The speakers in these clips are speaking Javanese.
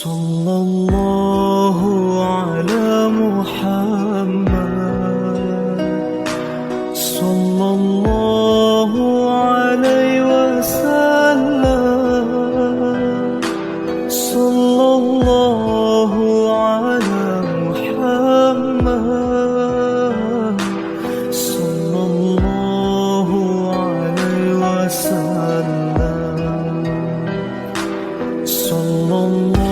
Sallallahu ala Muhammad, sallallahu alaihi wasallam, sallallahu ala Muhammad, sallallahu alaihi wasallam, sallallahu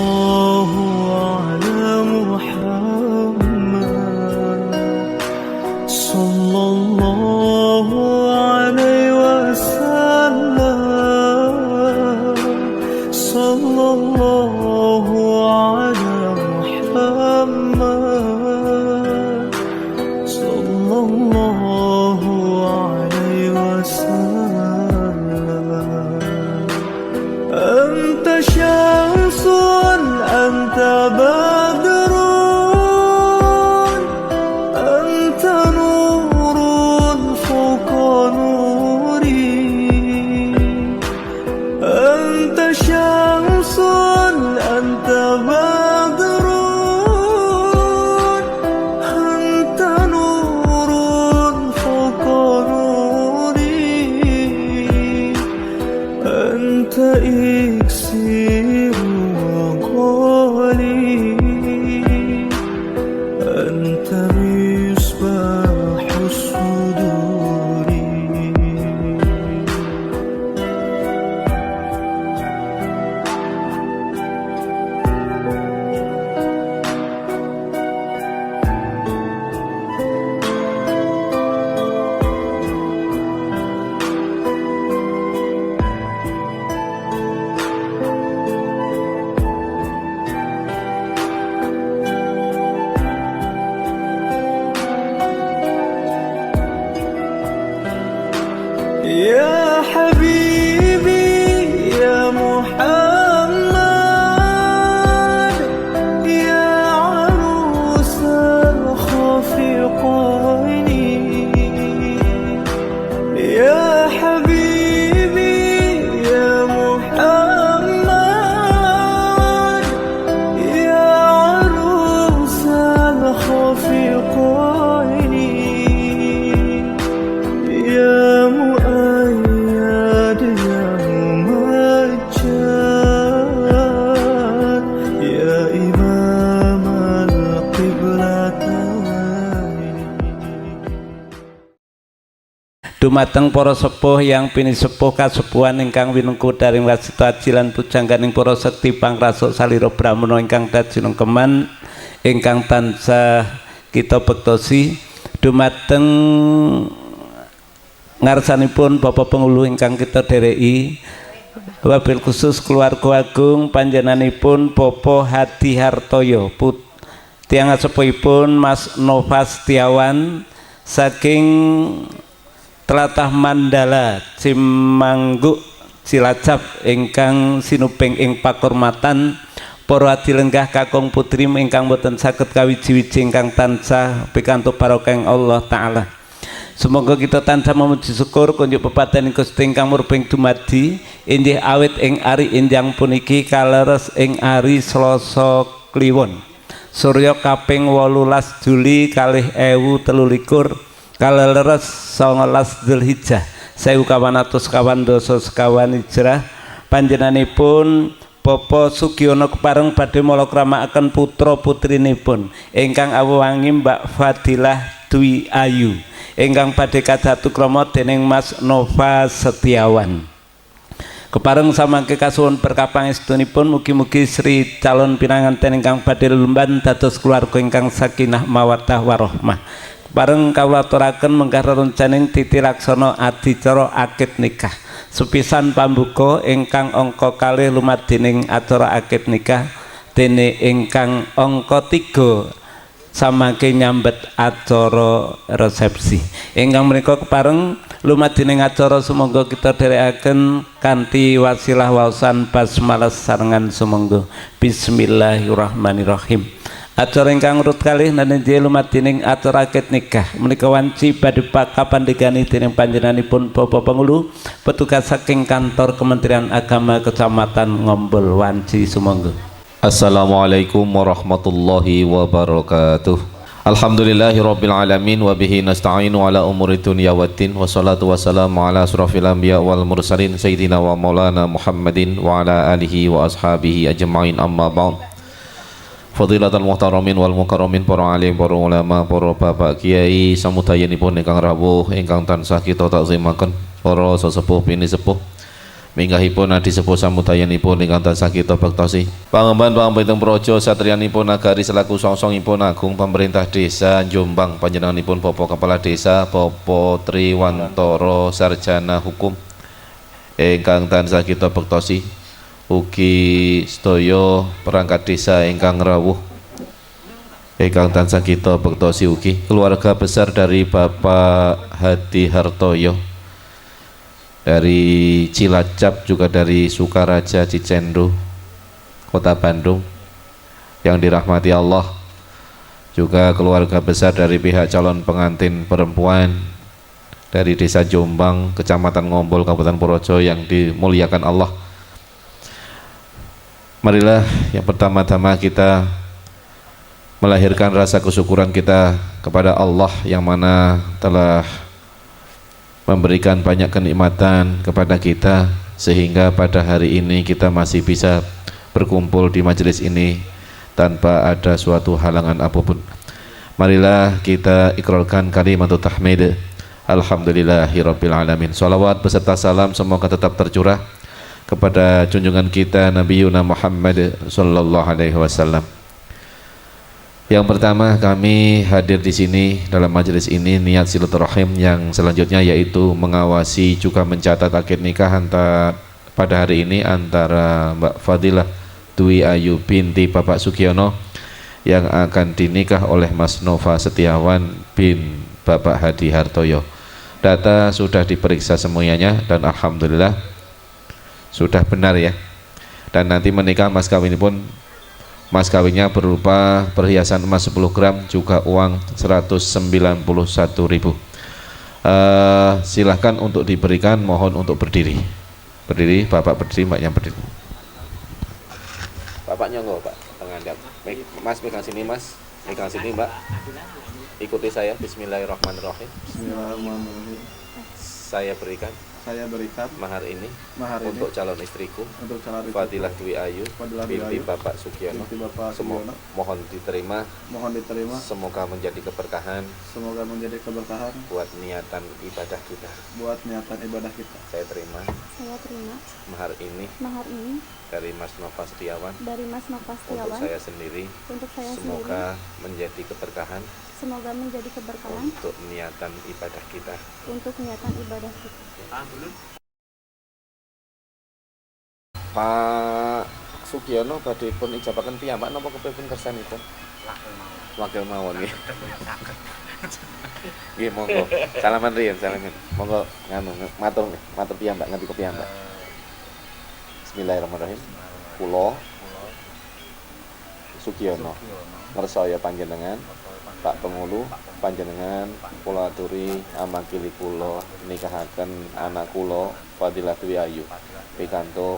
dumateng para sepuh yang pinisepuh kasepuhan ingkang winengku daring wasita ajilan pujangganing para sekti pangrasuk salira brahmana ingkang dadi nengkeman ingkang tansah kita bektosi dumateng ngarsanipun Bapak Pengulu ingkang kita dereki wabil khusus keluarga agung panjenenganipun Bapak Hadi Hartoyo tiyang sepuhipun Mas Nova Setiawan saking Tlatah Mandala Cimangguk Cilacap ingkang sinuping ing pakurmatan para adilenggah kakung putri ingkang boten saged kawiji-wiji ingkang tansah pikantuk barokah Allah taala. Semoga kita tansah memuji syukur kunjuk pepadan Gusti ingkang murbeng dumadi inggih awit ing ari indang puniki kaleres ing ari Selasa Kliwon Surya kaping 18 Juli 2023 kaleres 19 Dzulhijjah 1412 sekawan Hijrah panjenenganipun Bapak Sugiono kepareng badhe malakramaken putra putrinipun ingkang awangi Mbak Fadilah Dwi Ayu ingkang badhe kadatukrama dening Mas Nova Setiawan kepareng samangke kasuwun berkapangestunipun mugi-mugi Sri calon pinanganten ingkang badhe lumban dados keluarga ingkang sakinah mawaddah warahmah bareng kawula aturaken menggah rerencaning titi laksana adicara akad nikah sepisan pambuka ingkang angka kalih lumadening acara akad nikah dene ingkang angka 3 samangke nyambet acara resepsi ingkang menika kepareng lumadening acara sumangga kita dherekaken kanthi wasilah waosan basmalah sarengan sumangga bismillahirrahmanirrahim. Acara ingkang urut kalih nanenjih lumadening acara akad nikah menika wanci badhe kapandhegani dening panjenenganipun Bapak Pengulu petugas saking kantor Kementerian Agama Kecamatan Ngombol wanci sumangga. Assalamualaikum warahmatullahi wabarakatuh. Alhamdulillahirabbil alamin wa bihi nasta'inu ala umuri dunya waddin wassalatu wassalamu ala asrofil anbiya wal mursalin sayyidina wa maulana Muhammadin wa ala alihi wa ashabihi ajma'in amma ba'd. Fadilatul muhtaramin wal mukarramin para alim para ulama para bapak kiai samudayanipun ingkang rawuh ingkang tansah kita takzimaken para sesepuh bini sepuh minggahipun adi sepuh samudayanipun ingkang tansah kita bektosi pangemban pangpitung praja satriyanipun nagari selaku songsongipun agung pemerintah desa Jombang panjenenganipun Bapak Kepala Desa Bapak Triwantoro sarjana hukum ingkang tansah kita bektosi ugi sedaya perangkat desa ingkang rawuh ingkang tansah kita bektosi ugi keluarga besar dari Bapak Hadi Hartoyo dari Cilacap juga dari Sukaraja Cicendo Kota Bandung yang dirahmati Allah, juga keluarga besar dari pihak calon pengantin perempuan dari desa Jombang Kecamatan Ngombol Kabupaten Purworejo yang dimuliakan Allah. Marilah yang pertama-tama kita melahirkan rasa kesyukuran kita kepada Allah yang mana telah memberikan banyak kenikmatan kepada kita sehingga pada hari ini kita masih bisa berkumpul di majelis ini tanpa ada suatu halangan apapun. Marilah kita ikrarkan kalimat tahmid alhamdulillahirabbil alamin. Shalawat beserta salam semoga tetap tercurah kepada junjungan kita Nabi Yuna Muhammad sallallahu alaihi wasallam. Yang pertama kami hadir di sini dalam majelis ini niat silaturahim, yang selanjutnya yaitu mengawasi juga mencatat akad nikah pada hari ini antara Mbak Fadilah Dwi Ayu binti Bapak Sugiono yang akan dinikah oleh Mas Nova Setiawan bin Bapak Hadi Hartoyo. Data sudah diperiksa semuanya dan alhamdulillah sudah benar ya. Dan nanti menikah mas kawin pun mas kawinnya berupa perhiasan emas 10 gram juga uang 191.000. Silahkan untuk diberikan, mohon untuk berdiri. Berdiri, Bapak berdiri, Mbaknya berdiri. Bapaknya enggak, Pak, pengadap. Mas pegang sini, Mas. Pegang sini, Mbak. Ikuti saya. Bismillahirrahmanirrahim. Bismillahirrahmanirrahim. Saya berikan mahar ini untuk calon istriku Fadilah Dwi Ayu binti Bapak Sugiono. Mohon diterima. Semoga menjadi keberkahan buat niatan ibadah kita. Saya terima mahar ini dari Mas Nova Setiawan untuk saya sendiri. Semoga menjadi keberkahan untuk niatan ibadah kita. Pak Sugiono badhe pun ijabaken piyambak napa kepepun kersanipun? Wakil mawon nggih. Nggih monggo. Salaman riyen, salaman. Monggo nganu matur piyambak ngendika piyambak. Bismillahirrahmanirrahim. Kula Sugiono ngersaya panjenengan Pak Pengulu panjenengan kula aturi amakili kula nikahaken anak kula Fadilah Dwi Ayu pikantuk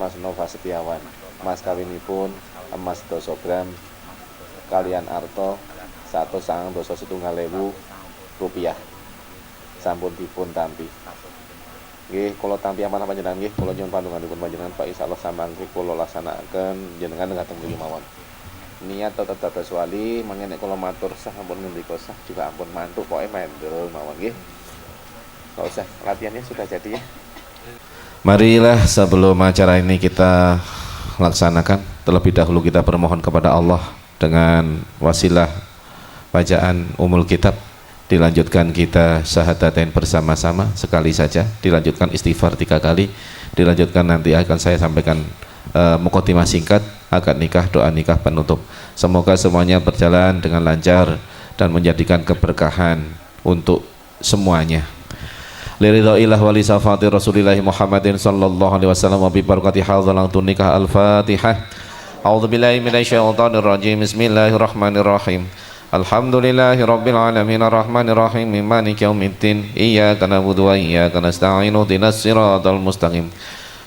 Mas Nova Setiawan. Mas kawinipun emas 10 gram kalian arto 197.000 rupiah sampun dipun tampi. Nggih kula tampi amanah panjenengan nggih kula nyuwun pantunganipun panjenengan Pak insyaallah samangke kula laksanaken jenengan dhateng mriki mawon. Niat tetap wali mengenek kalau matur sah ampun ngendika sah juga ampun mantuk pokoknya mendel mawon nggih. Enggak usah latihannya sudah jadi ya. Marilah sebelum acara ini kita laksanakan terlebih dahulu kita bermohon kepada Allah dengan wasilah bacaan umul kitab, dilanjutkan kita syahadatain bersama-sama sekali saja, dilanjutkan istighfar 3 kali, dilanjutkan nanti akan saya sampaikan mukadimah singkat akad nikah, doa nikah penutup. Semoga semuanya berjalan dengan lancar dan menjadikan keberkahan untuk semuanya. Liridhailah wa li safati Rasulillah Muhammadin sallallahu alaihi wasallam wa bi barakati hadzal nikah al-Fatihah. A'udzubillahi minasyaitonir rajim. Bismillahirrahmanirrahim. Alhamdulillahirabbil alamin arrahmanir rahim maliki yaumiddin. Iyyaka na'budu wa iyyaka nasta'in ihdinas siratal mustaqim.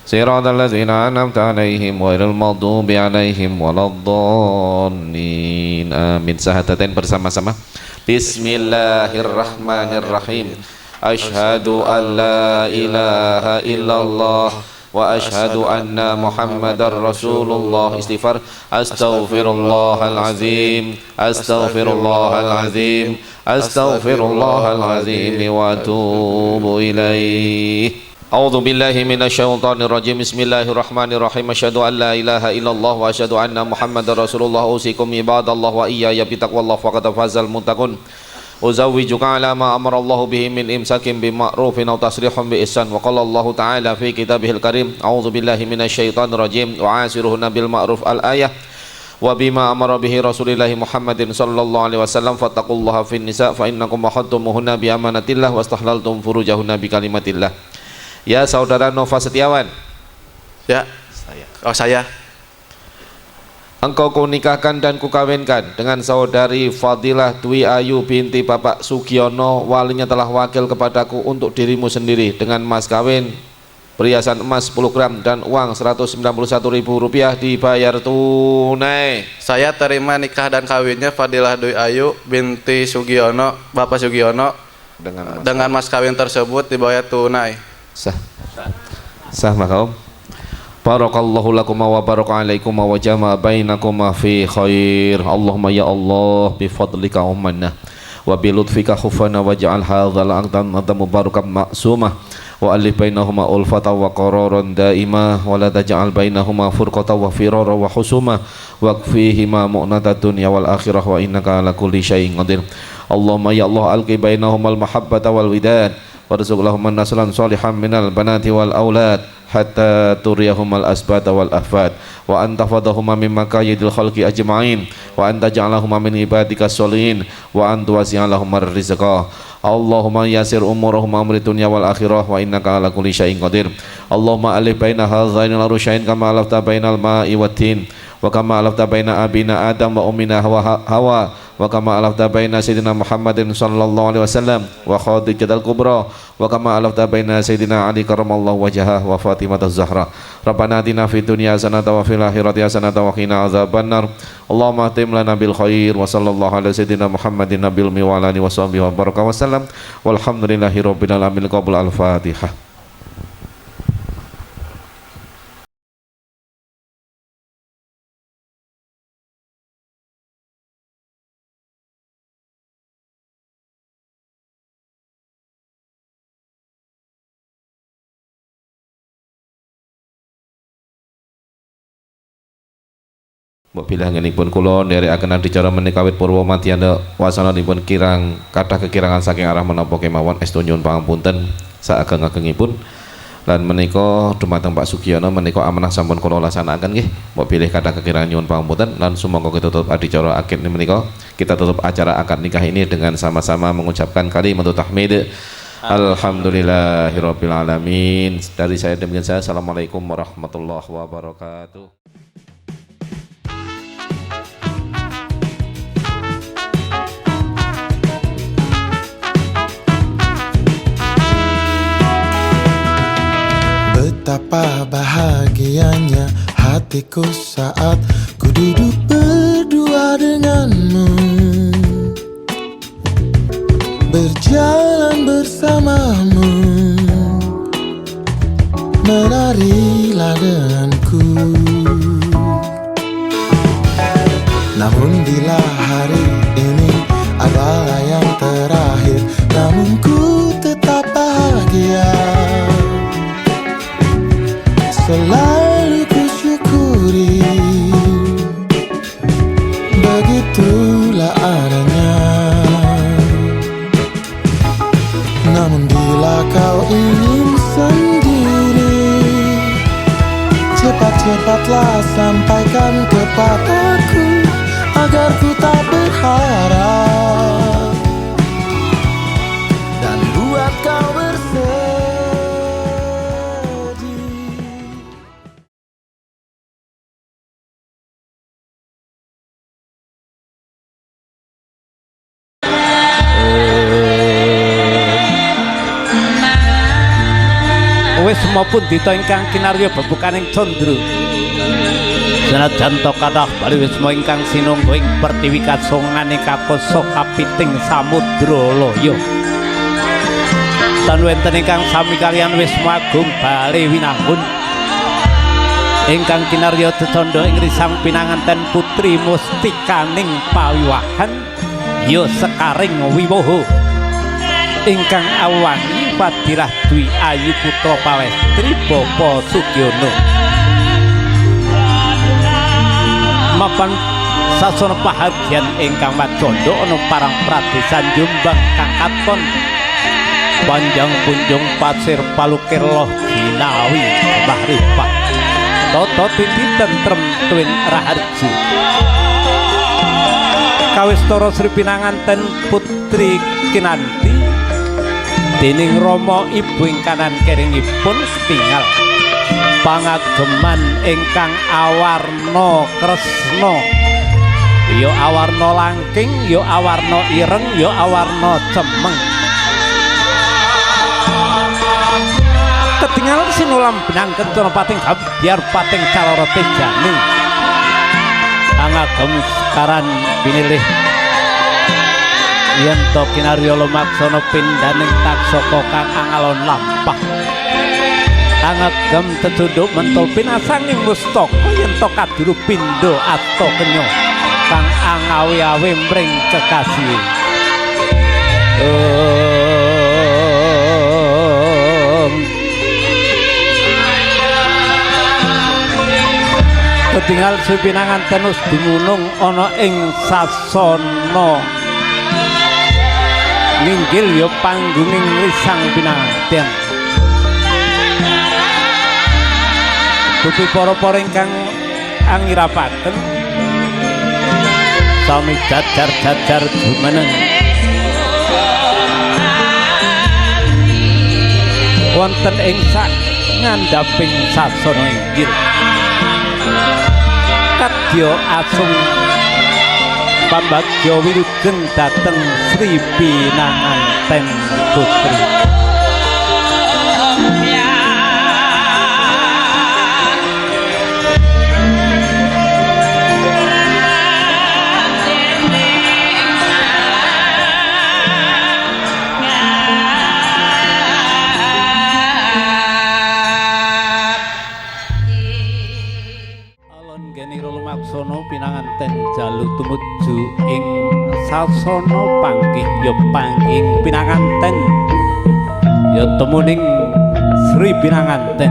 صراط الذين أنعمت عليهم غير المغضوب عليهم ولا الضالين آمين. Sahadatain bersama-sama. Bismillahirrahmanirrahim. Asyhadu an la ilaha illallah wa asyhadu anna Muhammadar Rasulullah. Istighfar. Astaghfirullahal azim, astaghfirullahal azim, astaghfirullahal azim wa atubu ilaih. A'udzu billahi minasyaitonir rajim. Bismillahirrahmanirrahim. Asyhadu an la ilaha illallah wa asyhadu anna Muhammadar Rasulullah. Usikum ibadallah wa iyaya bitaqwallah faqad fazal muttaqun. Uzawwijuka ala ma amara Allah bihi min imsakin bima'rufin aw tasrihun bi ihsan. Wa qala Allah ta'ala fi kitabihil karim. A'udzu billahi minasyaitonir rajim. Wa asiruhunna bil ma'ruf al-ayah. Wa bima amara bihi Rasulillah Muhammadin sallallahu alaihi wasallam fattaqullaha fin nisa fa innakum ahaddumuhunna bi amanatillah wastahlaltum furujahunna bi kalimatillah. Ya, saudara Nova Setiawan. Ya, saya. Oh, saya. Engkau kunikahkan dan kukawinkan dengan saudari Fadilah Dwi Ayu binti Bapak Sugiono. Walinya telah wakil kepadaku untuk dirimu sendiri dengan mas kawin perhiasan emas 10 gram dan uang Rp191.000 dibayar tunai. Saya terima nikah dan kawinnya Fadilah Dwi Ayu binti Sugiono, Bapak Sugiono dengan mas kawin tersebut dibayar tunai. Sah. Sah makaum. Barakallahu lakum wa baraka alaikum wa jama'a bainakum fi khair. Allahumma ya Allah bi fadlika ummanna wa bi lutfika khufana waj'al hadzal aqdan mubarakan ma'sumah wa alif bainahuma ulfata wa qararan daimah wa la taj'al bainahuma furqata wa firara wa husuma wa kfihima mu'natad dunya wal akhirah wa innaka ala kulli syai'in qadir. Allahumma ya Allah alqi bainahumal mahabbata wal widad warzuqlahum naslan salihan minal banati wal aulad hatta turiyahumal asbata wal ahfad wa anta fadahuma min makayidil khalqi ajma'in wa anta ja'alahuma min ibadika sholihin wa anta wasi'alahumar rizqa. Allahumma yasir umurahum amri dunya wal akhirah wa innaka ala kulli syai'in qadir. Allahumma alif baina hadzainil arusyain kama alafta bainal ma'i wat tin wa kama alafta baina abina Adam wa ummina Hawa wa kama alafta baina sayyidina Muhammadin sallallahu alaihi wasallam wa Khadijatul Kubra wa kama alafta baina sayyidina Ali karramallahu wajhah wa Fatimah az-Zahra. Rabbana atina fid dunya hasanatan wa fil akhirati hasanatan wa qina adzabannar. Allahumma atim lana bil khair wa sallallahu ala sayyidina Muhammadin nabil mi wa alihi washabihi wa baraka wasallam. Walhamdulillahi rabbil alamin. Qabul al-Fatihah. Bila ngenipun kula nderekaken adicara menika wit purwa madyana wasananipun kirang kathah kekirangan saking arah menapa kemawon estu nyuwun pangapunten saageng-agengipun lan menika dumateng Pak Sugiono menika amanah sampun kula laksanaken nggih. Mbok bilih kathah kekirangan nyuwun pangapunten lan sumangga kita tutup adicara akad menika, kita tutup acara akad nikah ini dengan sama-sama mengucapkan kalimat tahmid. Alhamdulillahirabbil alamin. Dari saya demikian saya. Assalamualaikum warahmatullahi wabarakatuh. Betapa bahagianya hatiku saat ku duduk berdua denganmu, berjalan bersamamu, menarilah denganku. Namun bila hari ini adalah yang terakhir, namun ku tetap bahagia. Selalu ku syukuri, begitulah adanya. Namun bila kau ingin sendiri, cepat-cepatlah sampaikan kepadaku, agar ku tak berharap dan buat kau bersedih. Wis maupun dita ingkang kinarya bebukaning candra senajan to kathah bali wisma ingkang sinungga ing pertiwi kasongane kakoso kapiting samudra loya tan wenten ingkang sami kaliyan wisma agung bali winangun ingkang kinarya tetandha ing risang pinanganten putri mustikaning pawiwahan ya sekaring wiwaha ingkang awangi Fadilah Dwi Ayu putra Pawestri Bapa Sugiono mapan sasana pahargyan ingkang macandha ana parang pradesan Jombang kang katon panjang kunjung pasir palukir loh ginawi kembah ripat toto titi tentrem tuwin raharju kawistara Sri Pinanganten Putri Kinanti dening Rama ibu ing kanan keringipun ketingal pangageman ingkang awarna kresna ya awarna langking ya awarna ireng ya awarna cemeng ketingal sinulam benang kencana pating biar pating caloro tejani angagem sekaran binilih yen to kinarya lumaksana pindaning taksaka kang angalon lampah angagem tetunduk mentul pinasanging mustaka yen to kaduru pindha asta kenya kang angawi-awi mring kekasih ketinggal Sri Pinanganten us dumunung ana ing sasana ninggil ya panggunging risang Pinanganten dupi para-para ingkang angirapaken sami jajar-jajar jumeneng wonten ing sak ngandhaping sasana inggil kadya asung pambagya wilujeng dhateng Sri Pinanganten Putri Pinanganten jalu tumuju ing sasana panggih ya panggih Pinanganten ya temuning Sri Pinanganten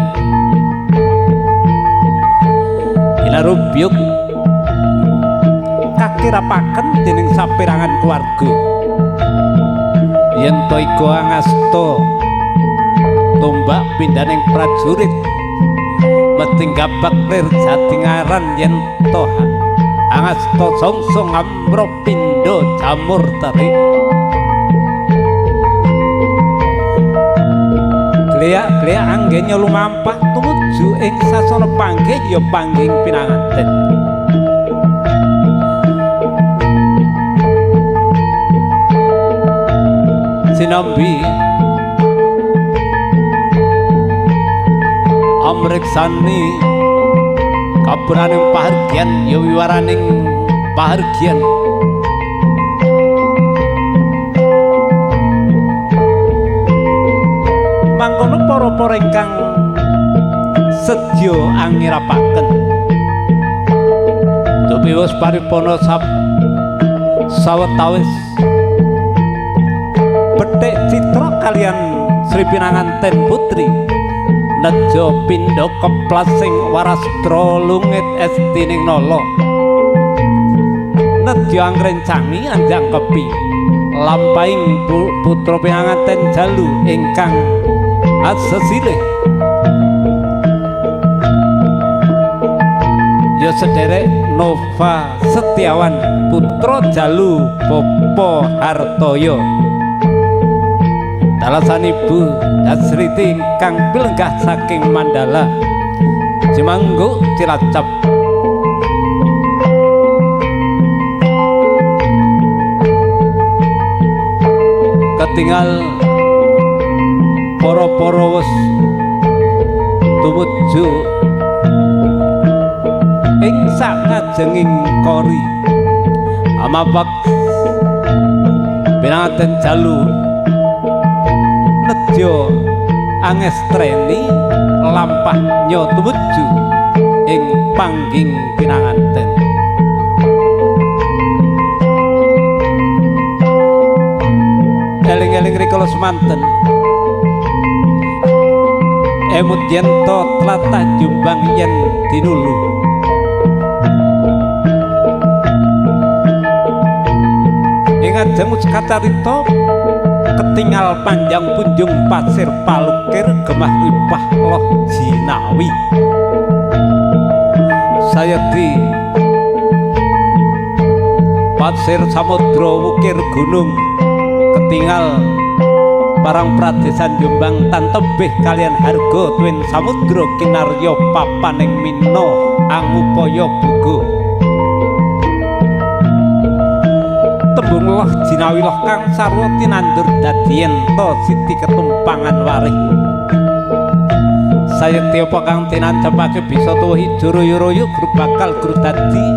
inarubyuk kakirapaken dening saperangan keluarga yen to iku angasta tombak pindaning prajurit mesti gabak lir jatingaran yen to angasta songsong amro pindha jamur terik gleak-gleak anggenya lumampah tumuju ing sasana panggih ya panggih Pinanganten sinambi amreksani kapuraning pahargyan ya wiwaraning pahargyan mangkono para-para ingkang sedya angirapaken dupi wis paripurna sawetawis bethik citra kaliyan Sri Pinanganten Putri nejo pindha keplasing warastra lungit estining nala nejo angrencangi anjang kepi lampahing putra Pinanganten jalu ingkang asesilih ya sederek Nova Setiawan putra jalu Bapa Hartoyo dalasanipun Dasriti ingkang pilenggah saking Mandala Cimangguk Cilacap ketinggal para-para wis tumuju ing sakajenging kori amapek pinanganten jalu nedya angestreni lampah nyo tumuju ing pangging pinanganten. Eling-eling rikala semanten emut yen to tlatah Jombang yen dinulu ing ajeng kacarita ketinggal panjang punjung pasir palukir gemah ripah loh jinawi sayekti pasir samudra wukir gunung ketinggal parang pradesan Jombang tan tebih kalian harga tuwin samudra kinarya papaning mino angupaya buga tembung loh jinawi loh kang sarwa tinandur dadi ento siti ketumpangan warih sayekti apa kang tinancapake bisa tuwuhi joroyo-royo guru bakal guru dadi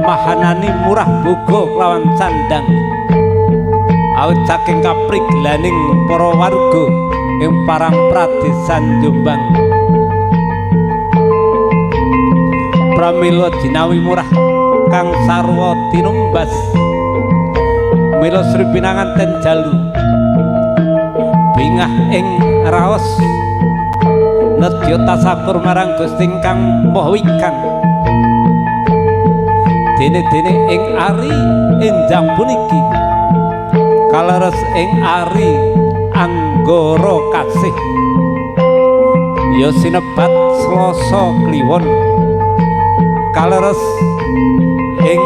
mahanani murah buga kelawan sandang awit saking kaprigelaning para warga ing parang pradesan Jombang pramila jinawi murah kang sarwa tinumbas mila Sri Pinanganten Jalu bingah ing raos nedya tasakur marang Gusti kang Maha Wikang dene-dene ing ari enjang puniki kaleres ing ari anggara kasih ya sinebat Slasa Kliwon kaleres ing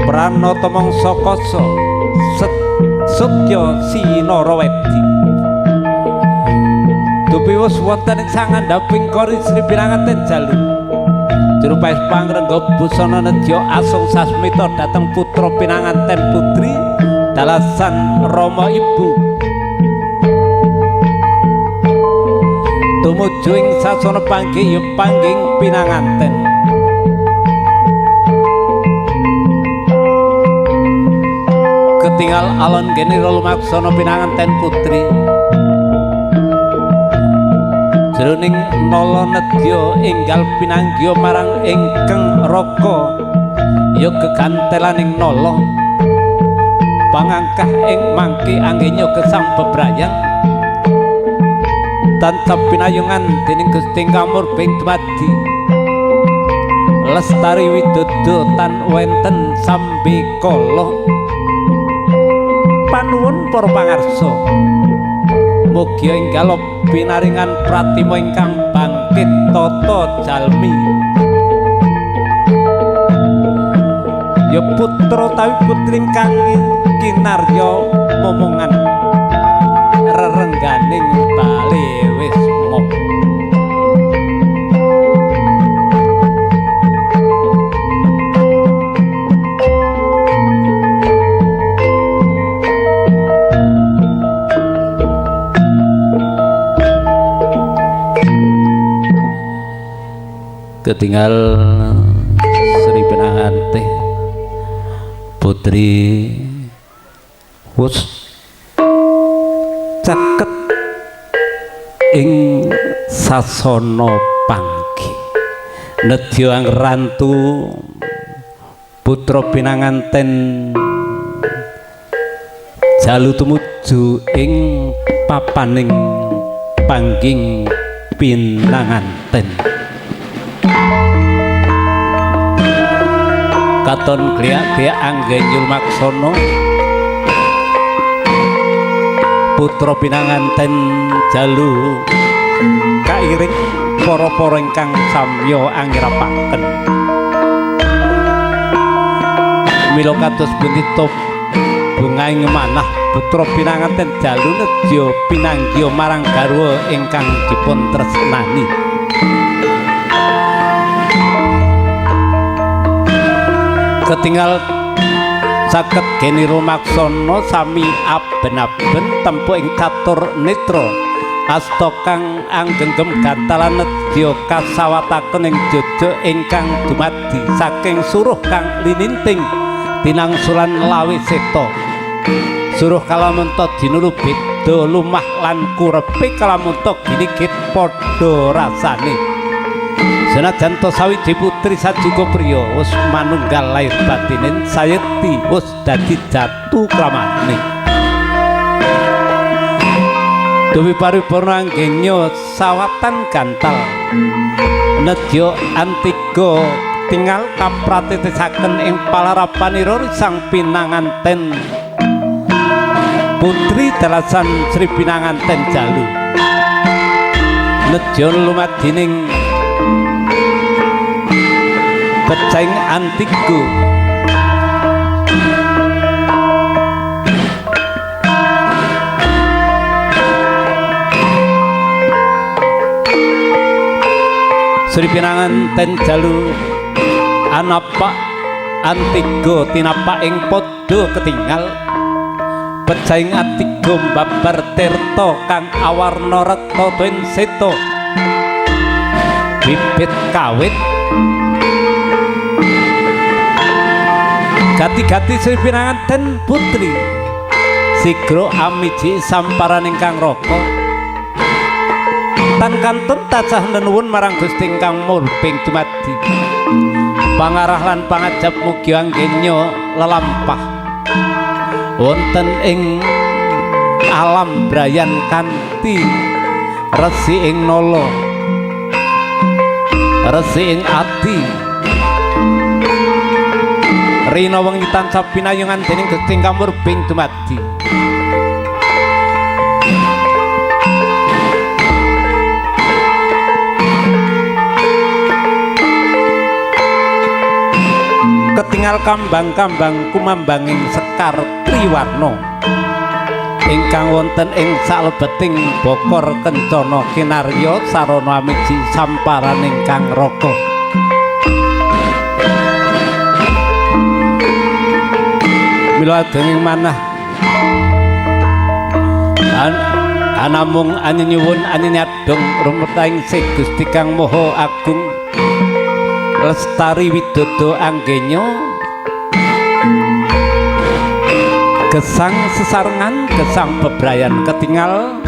Pranata Mangsa Kasa Sutya Sinarawedi dupi wus wonten ing sangandhaping kori Sri Pinanganten Jalu Jurupais pangrengga busana nedya asung sasmita dhateng putra pinanganten putri dalasan Rama Ibu tumuju ing sasana panggih ya pangging pinanganten ketinggal alon geni lumaksana pinanganten putri jroning nala nedya enggal pinanggya marang ingkang raka ya gegantelaning nala pangangkah ing mangke anggenya gesang bebrayang tansah pinayungan dening Gusti Kamurbeng dumadi lestari widodo tan wenten sambe kala panuwun para pangarsa mugi enggal pinaringan pratima ingkang bangkit tata jalmi ya putra tawi putri ingkang kinarya momongan rerengganing bale wisma ketinggal Sri Pinanganten putri wus caket ing sasana panggih nedya ngrantu putra Pinanganten Jalu tumuju ing papaning pangging Pinanganten katon kliak-kliak anggenyul maksana putra Pinanganten Jalu kairing para-para ingkang samya angirapaken mila kados punika bungahing manah putra Pinanganten Jalu nedya pinanggya marang garwa ingkang dipun tresnani ketinggal saged geni rumaksana sami aben-aben tempo ing catur netra asta kang anggenggem gantalan nedya kasawataken ing jojo ingkang dumadi saking suruh kang lininting tinangsulan lawi seta suruh kalamunta dinulubit do lumah lan kurepe kalamunta ginigit padha rasane senajan to sawiji putri sajuga priya wis manunggal lair batinen sayekti wis dadi jatu kramane Dewi paripurna anggenya sawatan gantal nedya antiga tinggal kapratitisaken ing palarapanira sang pinanganten putri dalasan Sri Pinanganten Jalu nedya lumadining pecaing antiga Sri Pinanganten Jalu anapak antiga tinapak ing padha ketinggal pecaing atiga babar tirta kang awarna reta tuwin seta bibit kawit gati-gati Sri Pinanganten putri sigra amiji samparan ingkang raka tan kantun tansah nenuwun marang Gusti ingkang murbing dumadi pangarah lan pangajab mugi anggenya lelampah wonten ing alam brayan kanthi resi ing nala resi ing ati rina wengi tansah pinayungan dening Gusti ingkang murbing dumadi ketinggal kambang-kambang kumambanging sekar triwarna ingkang wonten ing salebeting bokor kencana kinarya sarana amiji samparan ingkang raka mila dening manah anamung anyuwun anyadong rumetaing Gusti kang Maha Agung Lestari Widodo anggenya gesang sesarengan gesang bebrayan ketinggal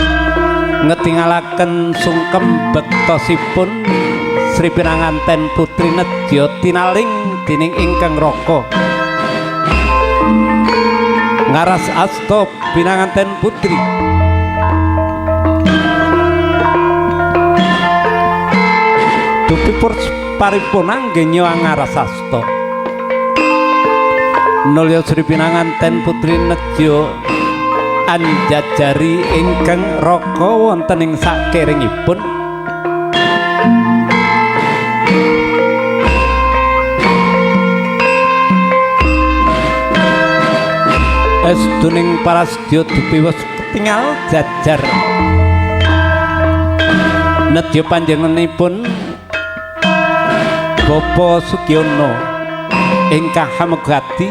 ngetingalaken sungkem bektosipun Sri Pinanganten putri nedya tinaling dening ingkang raka ngaras asta Pinanganten putri dupipur paripurna anggenya angarasasta nulya Sri Pinanganten putri nedya anjajari ingkang raka wonten ing sakeringipun estuning parasdya dupiwes ketingal jajar nedya panjenenganipun Bapa Sugiono ingkang hamegati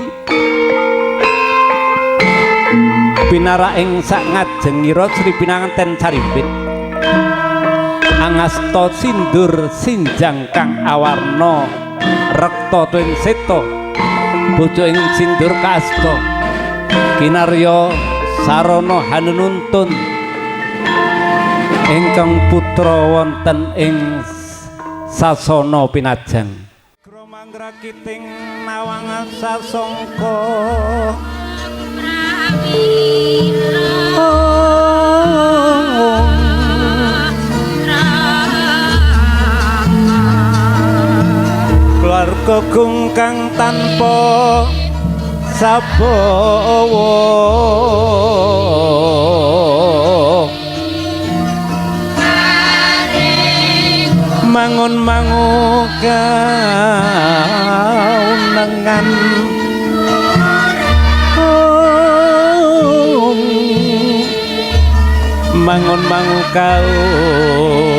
pinara ing sak ngajengira Sri Pinanganten Sarimpit angasta sindur sinjang kang awarna rekta tuwin seta bojo ing sindur kaasta kinarya sarana hanununtun ingkang putra wonten ing sasana pinajang kromanggra kiting nawang sasangka keluarga kang tanpa sabawa mangun manguga unengan mangun manguga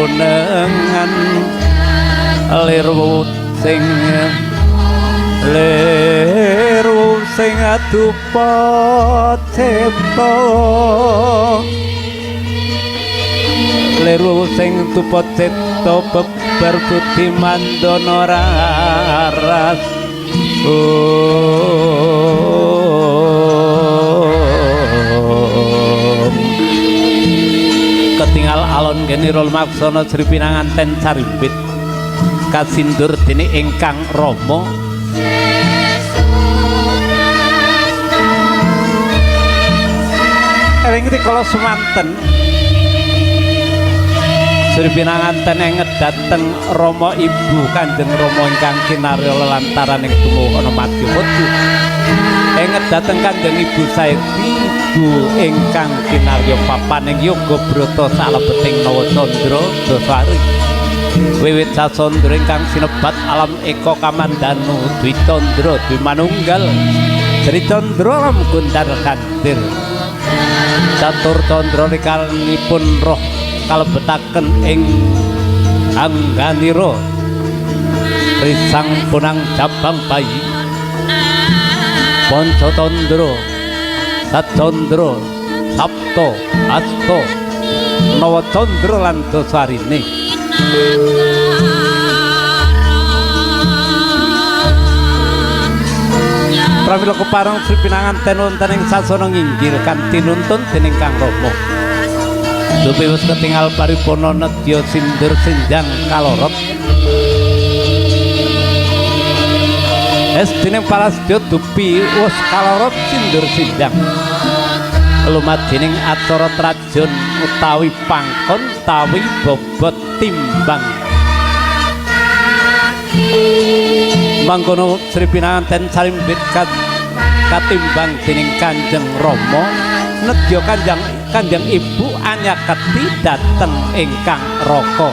unengan liru sing adupa cipta kleru sing tupa cipta beber budi mandana raras ketinggal alon genirul maksana Sri Pinanganten Sarimbit kasindur dene ingkang Rama ing rikala semanten Sri Pinanganten enget dhateng Rama Ibu Kanjeng Rama ingkang kinarya lelantaran ing tumuhana Madyapada enget dhateng Kanjeng Ibu Saeti Ibu ingkang kinarya papaning yoga brata salebeting Nawa Candra Dasari wiwit sasandra ingkang sinebat alam eka kamandanu Dwi Candra Dwi Manunggal Sri Candra Gundar Kandir Catur Candra rikalipun roh kalebetaken ing angganira risang punang jabang bayi Panca Candra Satcandra Sapta Asta Nawa Candra lan Dasarine pramila kepareng Sri Pinanganten wonten ing sasana nginggil kanthi nuntun dening Kang Rama dupi wis ketingal paripurna nedya sindur senjang kalorot dening para sedya dupi wis kalorot sindur senjang lumadening acara trajon utawi pangkon utawi bobot timbang mangkono Sri Pinanganten Sarimbit katimbang dening Kanjeng Rama nedya Kanjeng Ibu anyaketi dhateng ingkang Raka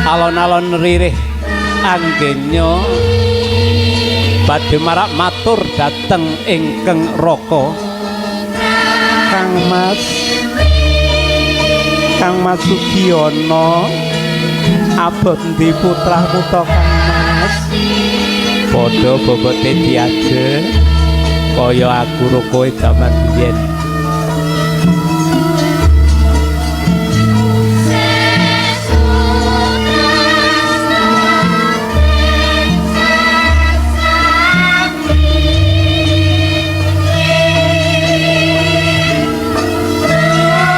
alon-alon ririh anggenya badhe marak matur dhateng ingkang Raka Kang Mas Sugiyana abot ndi putramu to Kang Mas padha bobote diaje kaya aku ro kowe jaman biyen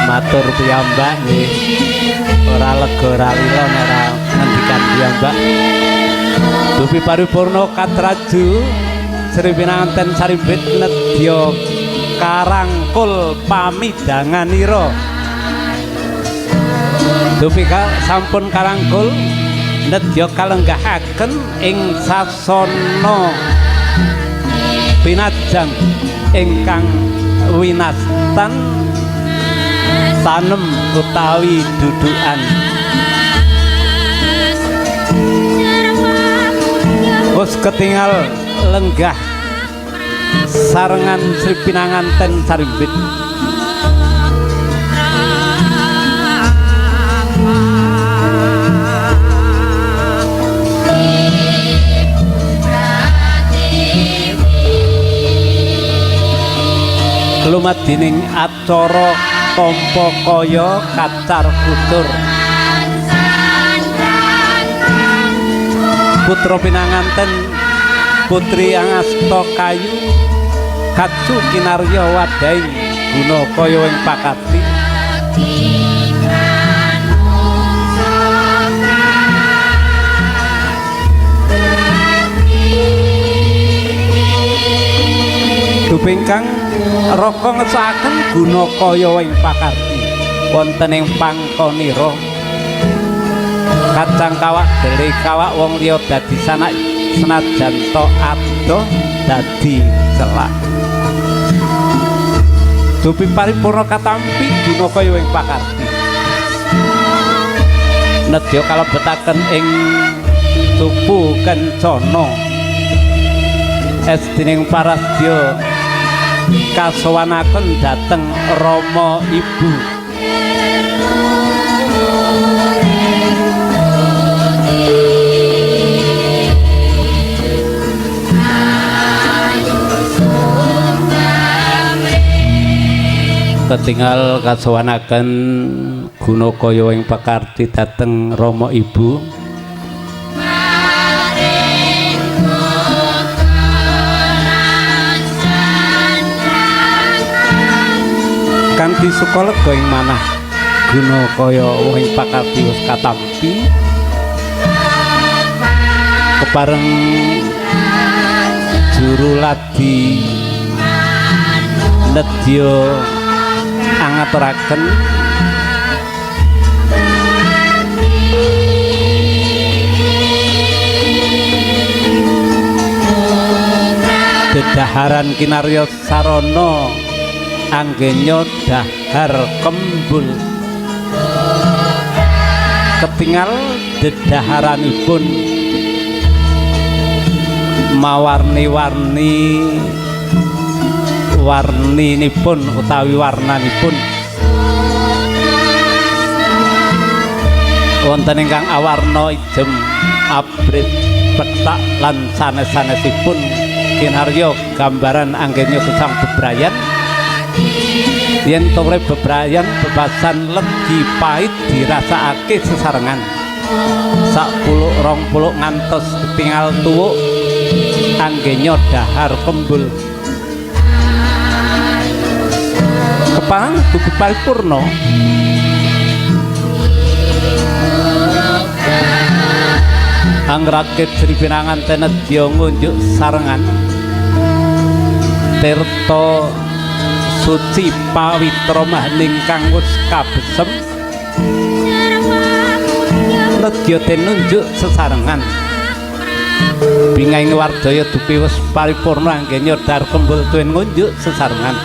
matur piyambak nggih ora lega ora lila ora ngendikan piyambak dupi paripurna katraju Sri Pinanganten Sarimbit nedya karangkul pamidanganira dupi sampun karangkul nedya kalenggahaken ing sasana pinajang ingkang winastan tanem utawi dudukan wis ketingal lenggah sarengan Sri Pinanganten Sarimbit lumadening acara tampa kaya kacar kutur putra Pinanganten putri Angasta Kayu katsu kinarya wadaing guna kaya ing pakati dupingkang Raka ngesakaken guna kaya ing pakarti wonten ing pangkonira kacang kawak deli kawak wong liya dadi sanak senajan to adoh dadi celak dupi paripurna katampi guna kaya ing pakarti nedya kalebetaken ing tupu kencana dening parasdya kasowanaken dhateng Rama Ibu ketinggal kasowanaken Gunakaya ing pakarti dhateng Rama Ibu. Kanthi sukalega ing manah Gunakaya ing pakarti wis katampi kepareng juru ladi nedya angaturaken dedaharan kinarya sarana anggenya dahar kembul ketingal dedaharanipun mawarni-warni warninipun utawi warnanipun wonten ingkang awarna ijem abrit petak lan sanes-sanesipun kinarya gambaran anggenya gesang bebrayan yen tore bebrayan bebasan legi pahit dirasakake sesarengan sak puluk rong puluk ngantos ketingal tuwuk anggenya dahar kembul kepang tugu paripurna angrakit Sri Pinangan tenedya ngunjuk sarengan tirta suci pawitra maning kang wis kabesem nedya tinunjuk sesarengan bingaing wardaya dupi wis paripurna anggenya dahar kembul tuwin ngunjuk sesarengan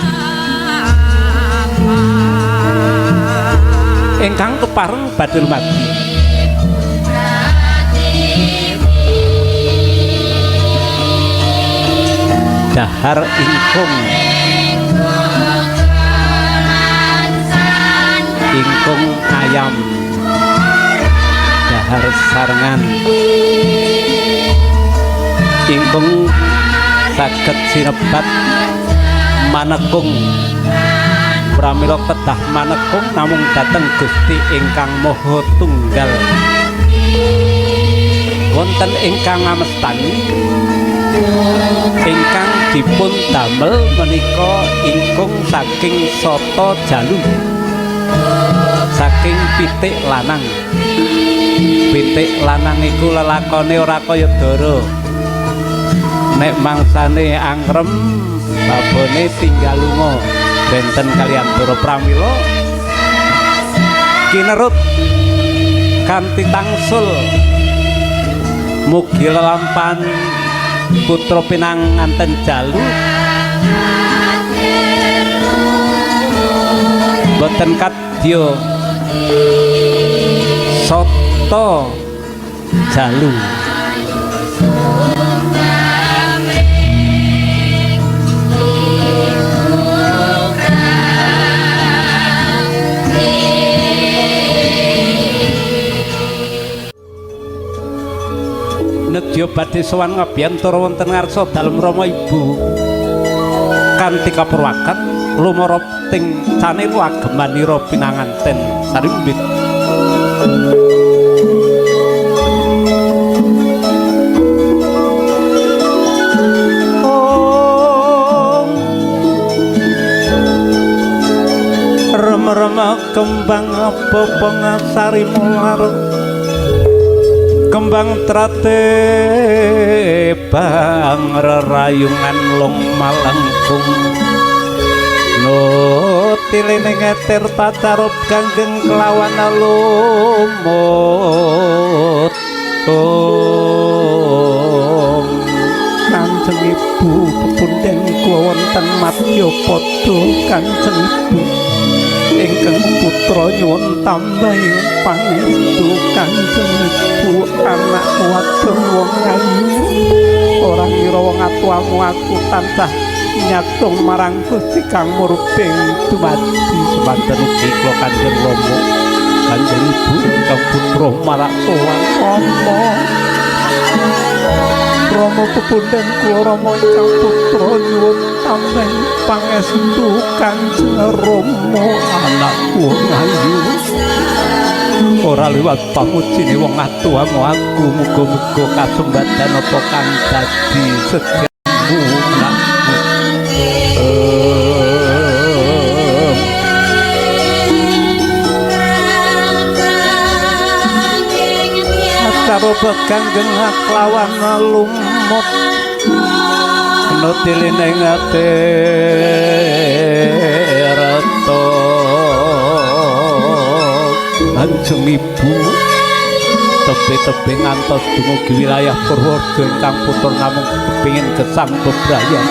ingkang kepareng badhe lumadi dahar ingkung ayam dahar sarengan ingkung saged sinebat manekung pramila kedah manekung namung dhateng Gusti ingkang Maha Tunggal wonten ingkang ngamestani ingkang dipun damel menika ingkung saking soto jalu saking pitik lanang iku lelakone ora kaya dara nek mangsane angrem babone tinggal lunga benten kalian dara pramila kinerut kanthi tangsul mugi lelampan putra pinanganten jalu boten kadya soto jalu nedya badhe sowan ngabiyantara wonten ngarsa dalem Rama Ibu kanthi kapurwakan lumara ting canelu agemanira pinanganten sarimbit rem-rem kembang apa pengasari mular kembang trate bang rerayungan long malangkung nutilene ngetir pacarup ganggeng kelawan lumut Kanjeng Ibu pepunden kula wonten madya padha Kanjeng Ibu ingkang putra nyuwun tambahing pangestu Kanjeng Ibu anak wadon wong ayu ora ngira wong atuamu aku tansah nyatung marang Gusti kang murbing dumadi semanten ugi kula Kanjeng Rama Kanjeng Ibu ingkang putra marak sowan Rama pepunden kula Rama ingkang putra nyuwun ameng pangestu Kanjeng Rama anakku ngayu ora liwat pamujine wong atuamu aku muga-muga kasembatan apa kang dadi sediamu anakku acara bekanggeng lawan lumut nutiline ngate reto Kanjeng Ibu tepi-tepi ngantos dumugi wilayah Purworejo ingkang putur namung kepingin gesang bebrayan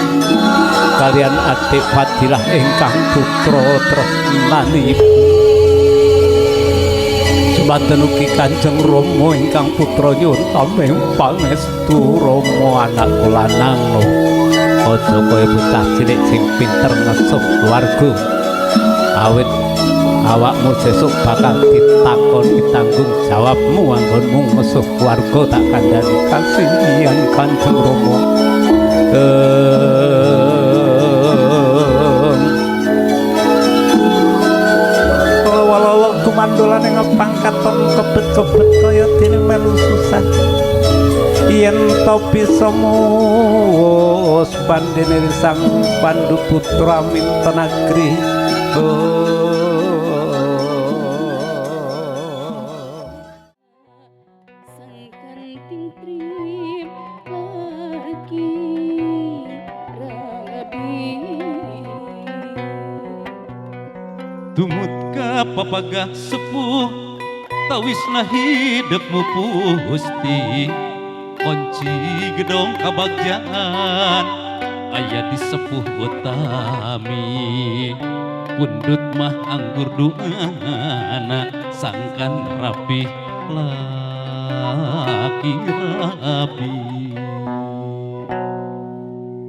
kalian adik Fadilah ingkang putra tresnani Semanten ugi Kanjeng Rama ingkang putra nyuwun tamih pangestu Rama anakku lanang aja kaya bocah cilik sing pinter ngesuh keluarga awit awakmu sesuk bakal ditakoni tanggung jawabmu anggonmu ngesuh keluarga tak kandhani kasihan Kanjeng Rama walau kumandolan ing pangkaton kebet-kebet kaya dene melu susah yen to bisa mus pandene sang Pandu putra Mintanagri tumut ka papagah sepuh tawisna hidupmu pusti kunci gedong kabagjaan aya di sepuh utami pundut mah anggur duana sangkan rapi laki rapi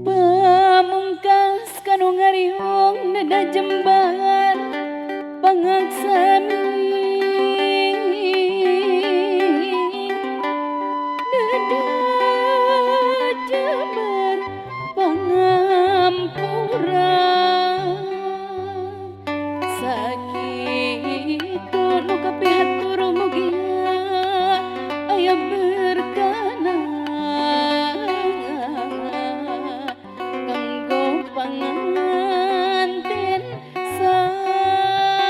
pamungkas kanu ngariung dada jembar pangaksami dada